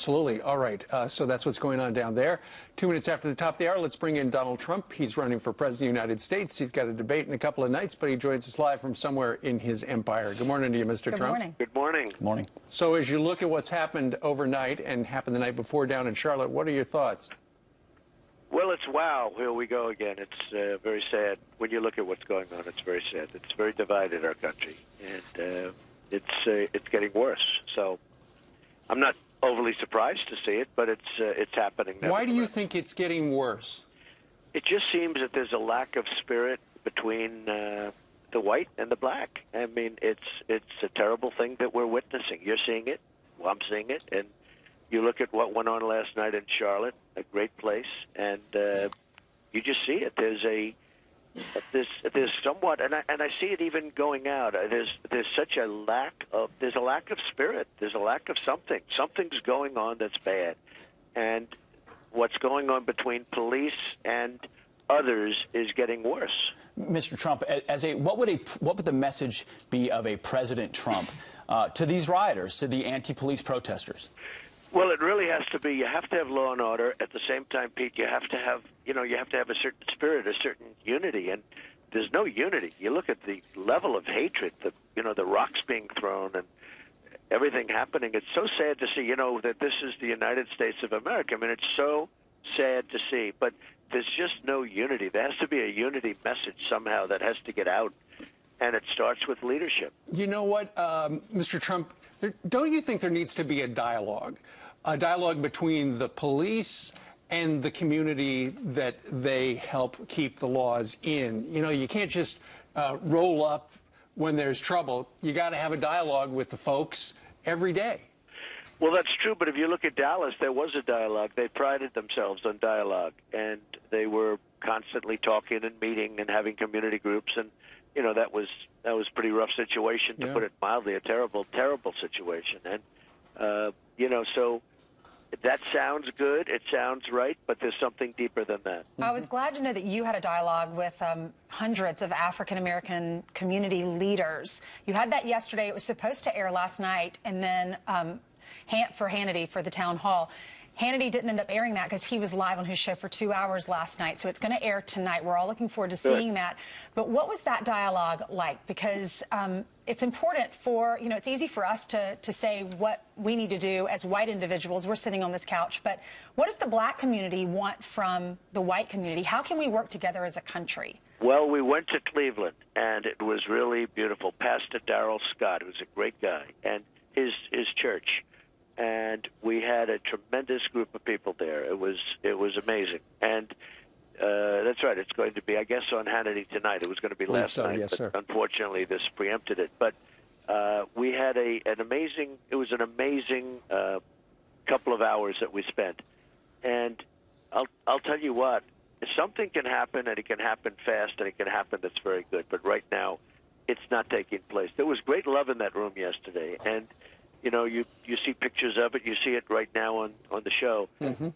Absolutely. All right. So that's what's going on down there. 2 minutes after the top of the hour, let's bring in Donald Trump. He's running for president of the United States. He's got a debate in a couple of nights, but he joins us live from somewhere in his empire. Good morning to you, Mr. Trump. Good morning. Good morning. Good morning. So as you look at what's happened overnight and happened the night before down in Charlotte, what are your thoughts? Well, it's wow. Here we go again. It's very sad. When you look at what's going on, it's very sad. It's very divided, our country, and it's getting worse. So I'm not overly surprised to see it, but it's happening. Why do you think it's getting worse? It just seems that there's a lack of spirit between the white and the black. I mean, it's a terrible thing that we're witnessing. You're seeing it. Well, I'm seeing it. And you look at what went on last night in Charlotte, a great place, and you just see it. There's somewhat, and I see it even going out. There's such a lack of spirit. There's a lack of something. Something's going on that's bad, and what's going on between police and others is getting worse. Mr. Trump, what would the message be of a President Trump to these rioters, to the anti-police protesters? Well, it really has to be. You have to have law and order. At the same time, Pete, you have to have a certain spirit, a certain unity, and there's no unity. You look at the level of hatred, the rocks being thrown and everything happening. It's so sad to see, that this is the United States of America. I mean, it's so sad to see, but there's just no unity. There has to be a unity message somehow that has to get out, and it starts with leadership. You know what, Mr. Trump, don't you think there needs to be a dialogue between the police and the community that they help keep the laws in? You can't just roll up when there's trouble. You got to have a dialogue with the folks every day. Well, that's true, but if you look at Dallas, there was a dialogue. They prided themselves on dialogue, and they were constantly talking and meeting and having community groups, and that was a pretty rough situation, to put it mildly, a terrible, terrible situation. And so that sounds good, it sounds right, but there's something deeper than that. I was glad to know that you had a dialogue with hundreds of African-American community leaders. You had that yesterday. It was supposed to air last night, and then for Hannity for the town hall. Hannity didn't end up airing that because he was live on his show for 2 hours last night, so it's going to air tonight. We're all looking forward to seeing that. But what was that dialogue like? Because it's important for, it's easy for us to say what we need to do as white individuals. We're sitting on this couch. But what does the black community want from the white community? How can we work together as a country? Well, we went to Cleveland, and it was really beautiful. Pastor Darrell Scott, who's a great guy, and his church. And we had a tremendous group of people there. It was amazing. And that's right. It's going to be, I guess, on Hannity tonight. It was going to be last night, yes, but sir. Unfortunately, this preempted it. But we had an amazing couple of hours that we spent. And I'll tell you what, something can happen, and it can happen fast, and it can happen that's very good. But right now, it's not taking place. There was great love in that room yesterday, and you see pictures of it. You see it right now on the show. Mm-hmm.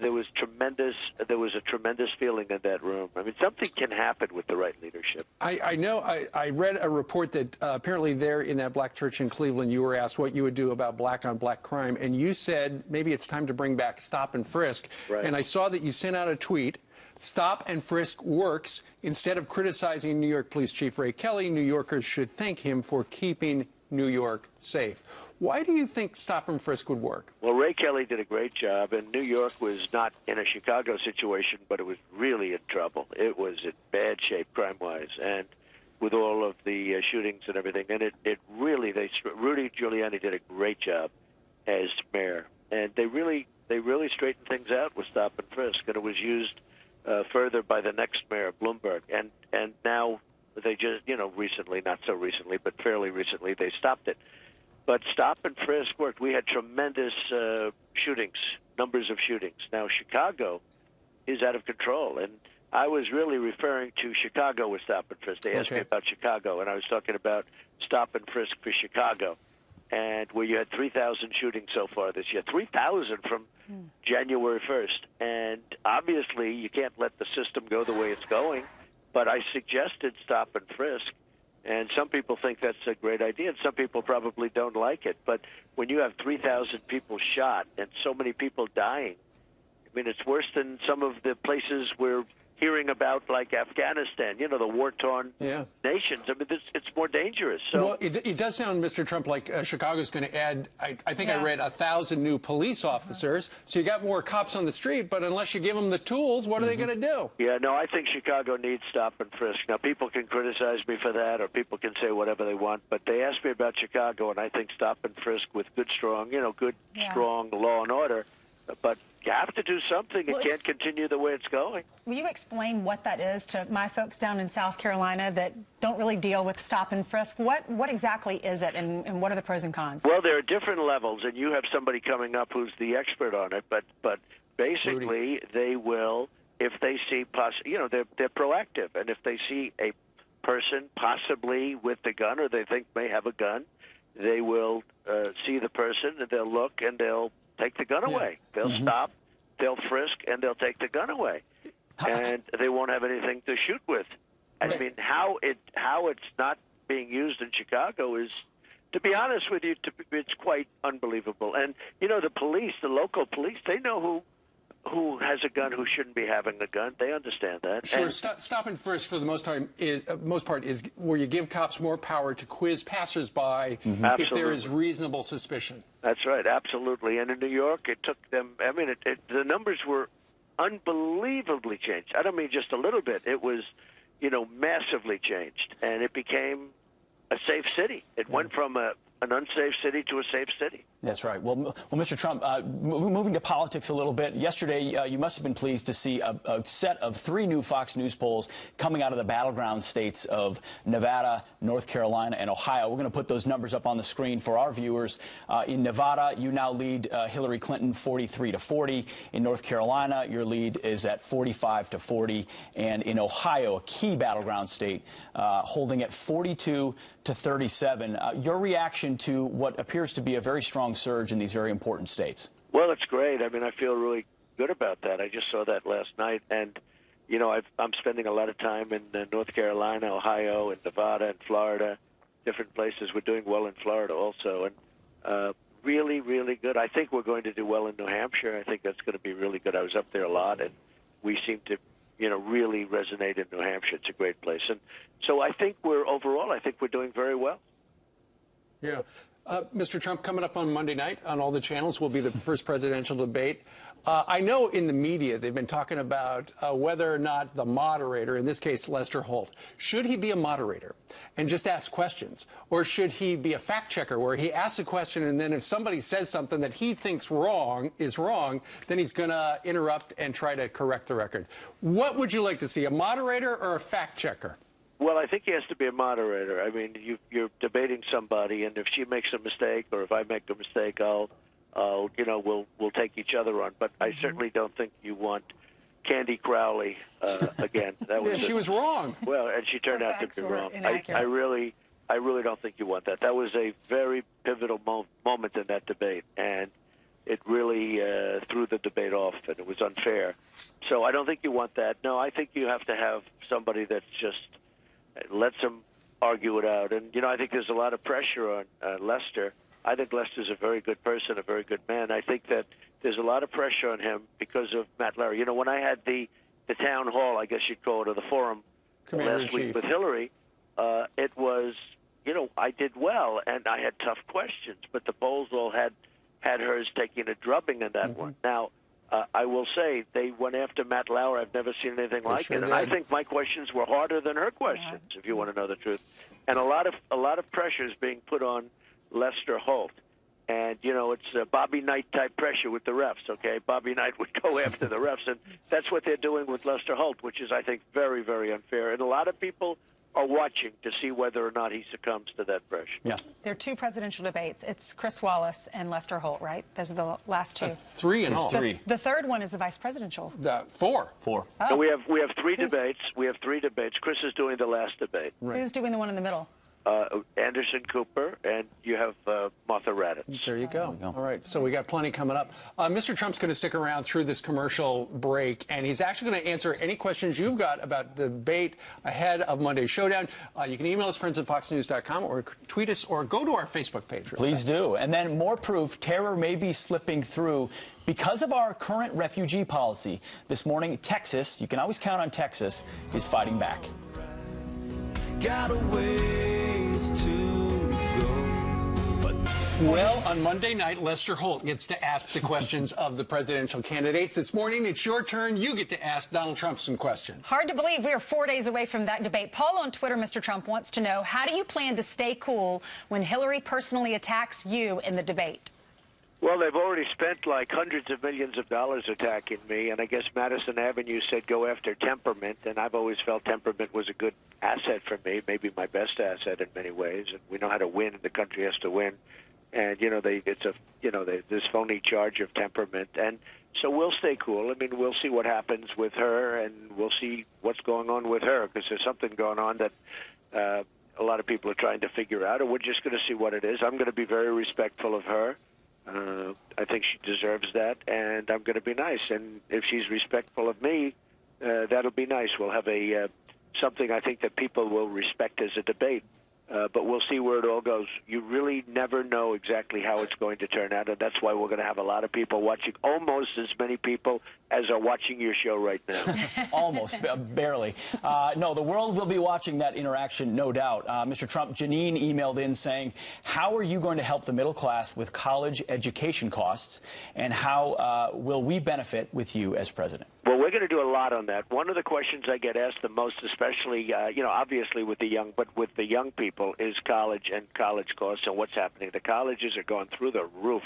There was a tremendous feeling in that room. I mean, something can happen with the right leadership. I know. I read a report that apparently there in that black church in Cleveland, you were asked what you would do about black-on-black crime, and you said maybe it's time to bring back stop and frisk. Right. And I saw that you sent out a tweet. Stop and frisk works. Instead of criticizing New York Police Chief Ray Kelly, New Yorkers should thank him for keeping New York safe. Why do you think stop and frisk would work? Well, Ray Kelly did a great job, and New York was not in a Chicago situation, but it was really in trouble. It was in bad shape crime-wise, and with all of the shootings and everything. And Rudy Giuliani did a great job as mayor, and they really straightened things out with stop and frisk, and it was used further by the next mayor, Bloomberg, and now they just, recently, not so recently, but fairly recently, they stopped it. But stop and frisk worked. We had tremendous numbers of shootings. Now, Chicago is out of control, and I was really referring to Chicago with stop and frisk. They asked me about Chicago, and I was talking about stop and frisk for Chicago, and where you had 3,000 shootings so far this year, 3,000 from January 1st. And obviously, you can't let the system go the way it's going, but I suggested stop and frisk And some people think that's a great idea, and some people probably don't like it. But when you have 3,000 people shot and so many people dying, I mean, it's worse than some of the places we're hearing about, like Afghanistan, you know, the war-torn nations. I mean, it's more dangerous. So, well, it does sound, Mr. Trump, like Chicago's going to add, I think I read 1,000 new police officers. So you got more cops on the street, but unless you give them the tools, what are they going to do? Yeah, no, I think Chicago needs stop and frisk. Now, people can criticize me for that, or people can say whatever they want, but they asked me about Chicago, and I think stop and frisk with good, strong, strong law and order. But you have to do something. It can't continue the way it's going. Will you explain what that is to my folks down in South Carolina that don't really deal with stop and frisk? What exactly is it, and what are the pros and cons? Well, there are different levels, and you have somebody coming up who's the expert on it. But basically, they will, if they see, they're proactive, and if they see a person possibly with the gun, or they think may have a gun, they will see the person, and they'll look, and they'll take the gun away. They'll stop, they'll frisk, and they'll take the gun away, and they won't have anything to shoot with. I mean, how it's not being used in Chicago is, to be honest with you, it's quite unbelievable. And you know, the police, the local police, they know who has a gun, who shouldn't be having a gun. They understand that. Sure. Stop and frisk for the most part is where you give cops more power to quiz passersby if there is reasonable suspicion. That's right, absolutely. And in New York, it took them. I mean, the numbers were unbelievably changed. I don't mean just a little bit. It was, massively changed, and it became a safe city. It went from an unsafe city to a safe city. That's right. Well, Mr. Trump, moving to politics a little bit, yesterday you must have been pleased to see a set of 3 new Fox News polls coming out of the battleground states of Nevada, North Carolina, and Ohio. We're going to put those numbers up on the screen for our viewers. In Nevada, you now lead Hillary Clinton 43-40. In North Carolina, your lead is at 45-40. And in Ohio, a key battleground state, holding at 42-37. Your reaction to what appears to be a very strong surge in these very important states? Well, it's great. I mean, I feel really good about that. I just saw that last night, and I'm spending a lot of time in North Carolina, Ohio, and Nevada, and Florida, different places. We're doing well in Florida also, and really, really good. I think we're going to do well in New Hampshire. I think that's going to be really good. I was up there a lot, and we seem to, really resonate in New Hampshire. It's a great place, and so I think we're doing very well. Yeah. Mr. Trump, coming up on Monday night on all the channels will be the first presidential debate. I know in the media they've been talking about whether or not the moderator, in this case Lester Holt, should he be a moderator and just ask questions, or should he be a fact checker where he asks a question and then if somebody says something that he thinks is wrong, then he's going to interrupt and try to correct the record. What would you like to see, a moderator or a fact checker? Well, I think he has to be a moderator. I mean, you're debating somebody, and if she makes a mistake or if I make a mistake, we'll take each other on. But I certainly don't think you want Candy Crowley again. That was she was wrong. Well, and she turned out to be wrong. I really don't think you want that. That was a very pivotal moment in that debate, and it really threw the debate off, and it was unfair. So I don't think you want that. No, I think you have to have somebody that's just lets him argue it out. And, I think there's a lot of pressure on Lester. I think Lester's a very good person, a very good man. I think that there's a lot of pressure on him because of Matt Lauer. When I had the town hall, I guess you'd call it, or the forum last week with Hillary, it was, I did well, and I had tough questions, but the polls all had hers taking a drubbing in that one. Now, I will say they went after Matt Lauer. I've never seen anything like it, and I think my questions were harder than her questions, if you want to know the truth. And a lot of pressure is being put on Lester Holt, and it's Bobby Knight type pressure with the refs. Okay, Bobby Knight would go after the refs, and that's what they're doing with Lester Holt, which is, I think, very, very unfair. And a lot of people are watching to see whether or not he succumbs to that pressure. Yeah. There are 2 presidential debates. It's Chris Wallace and Lester Holt, right? Those are the last 2. 3 in all. The third one is the vice presidential. 4. Oh. So we have 3 debates. We have 3 debates. Chris is doing the last debate. Right. Who's doing the one in the middle? Anderson Cooper, and you have Martha Raddatz. There you go. All right, so we got plenty coming up. Mr. Trump's going to stick around through this commercial break, and he's actually going to answer any questions you've got about the debate ahead of Monday's showdown. You can email us, friends@foxnews.com, or tweet us, or go to our Facebook page. Please do. And then more proof terror may be slipping through because of our current refugee policy. This morning, Texas, you can always count on Texas, is fighting back. Got a ways to go. But well, on Monday night, Lester Holt gets to ask the questions of the presidential candidates. This morning, it's your turn. You get to ask Donald Trump some questions. Hard to believe we are 4 days away from that debate. Paul on Twitter, Mr. Trump, wants to know, how do you plan to stay cool when Hillary personally attacks you in the debate? Well, they've already spent like hundreds of millions of dollars attacking me, and I guess Madison Avenue said go after temperament, and I've always felt temperament was a good asset for me, maybe my best asset in many ways, and we know how to win, and the country has to win. And, this phony charge of temperament, and so we'll stay cool. I mean, we'll see what happens with her, and we'll see what's going on with her, because there's something going on that a lot of people are trying to figure out, and we're just going to see what it is. I'm going to be very respectful of her. I think she deserves that, and I'm going to be nice. And if she's respectful of me, that'll be nice. We'll have something I think that people will respect as a debate. But we'll see where it all goes. You really never know exactly how it's going to turn out, and that's why we're going to have a lot of people watching, almost as many people as are watching your show right now. Almost, barely. No, the world will be watching that interaction, no doubt. Mr. Trump, Janine emailed in saying, how are you going to help the middle class with college education costs, and how will we benefit with you as president? Well, we're going to do a lot on that. One of the questions I get asked the most, especially, obviously with the young people, is college and college costs and what's happening. The colleges are going through the roof.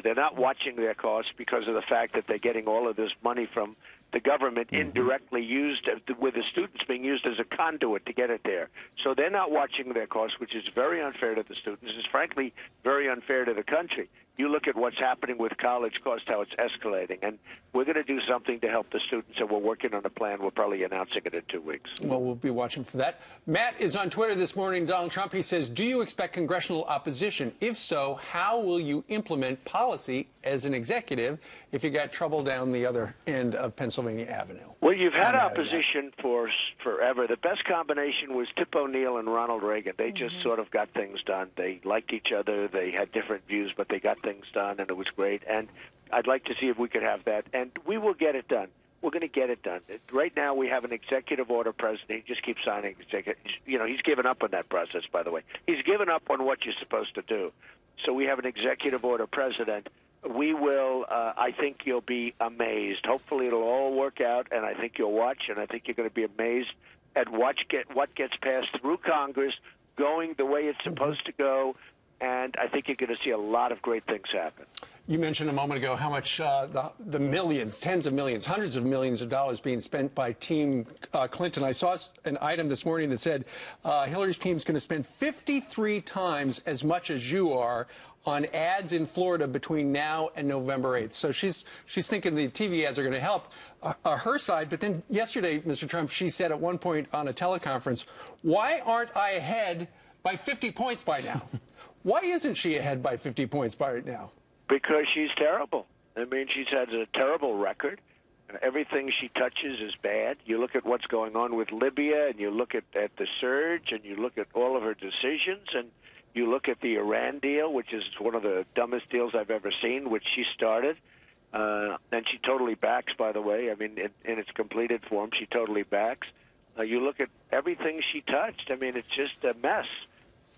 They're not watching their costs because of the fact that they're getting all of this money from the government indirectly used, with the students being used as a conduit to get it there. So they're not watching their costs, which is very unfair to the students. It's frankly very unfair to the country. You look at what's happening with college costs, how it's escalating, and we're going to do something to help the students, and we're working on a plan. We're probably announcing it in 2 weeks. Well, we'll be watching for that. Matt is on Twitter this morning. Donald Trump, he says, do you expect congressional opposition? If so, how will you implement policy as an executive if you got trouble down the other end of Pennsylvania Avenue? Well, you've had opposition for forever. The best combination was Tip O'Neill and Ronald Reagan. They just sort of got things done. They liked each other. They had different views, but they got things done, and it was great. And I'd like to see if we could have that, and we will get it done. We're going to get it done. Right now, we have an executive order president. He just keeps signing executive. He's given up on that process, by the way. He's given up on what you're supposed to do. So we have an executive order president. We will, I think you'll be amazed. Hopefully it'll all work out, and I think you'll watch, and I think you're going to be amazed at what gets passed through Congress, going the way it's supposed to go, and I think you're going to see a lot of great things happen. You mentioned a moment ago how much the millions, tens of millions, hundreds of millions of dollars being spent by Team Clinton. I saw an item this morning that said Hillary's team's going to spend 53 times as much as you are on ads in Florida between now and November 8th. So she's thinking the TV ads are going to help her side. But then yesterday, Mr. Trump, she said at one point on a teleconference, why aren't I ahead by 50 points by now? Why isn't she ahead by 50 points by now? Because she's terrible. I mean, she's had a terrible record. Everything she touches is bad. You look at what's going on with Libya, and you look at the surge, and you look at all of her decisions, and you look at the Iran deal, which is one of the dumbest deals I've ever seen, which she started. And she totally backs, by the way. I mean, in its completed form, she totally backs. You look at everything she touched. I mean, it's just a mess.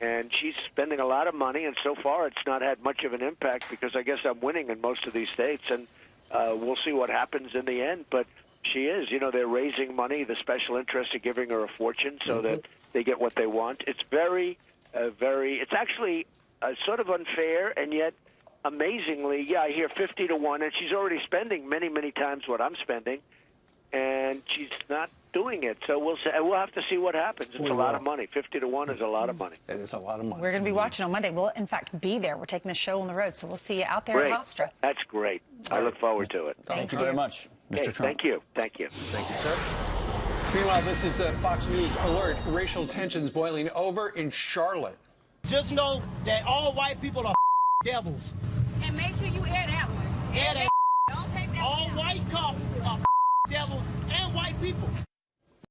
And she's spending a lot of money, and so far it's not had much of an impact because I guess I'm winning in most of these states, and we'll see what happens in the end. But she is. They're raising money. The special interests are giving her a fortune so that they get what they want. It's it's actually sort of unfair, and yet amazingly, I hear 50 to 1, and she's already spending many, many times what I'm spending, and she's not doing it. So we'll have to see what happens. It's a lot of money. 50 to 1 is a lot of money. It is a lot of money. We're going to be watching on Monday. We'll, in fact, be there. We're taking the show on the road, so we'll see you out there at Hofstra. That's great. I look forward to it. Thank you very much, Mr. Trump. Thank you. Thank you. Thank you, sir. Meanwhile, this is a Fox News alert. Racial tensions boiling over in Charlotte. Just know that all white people are devils. And make sure you air that one. Air that. Don't take that All one out. white cops are devils and white people.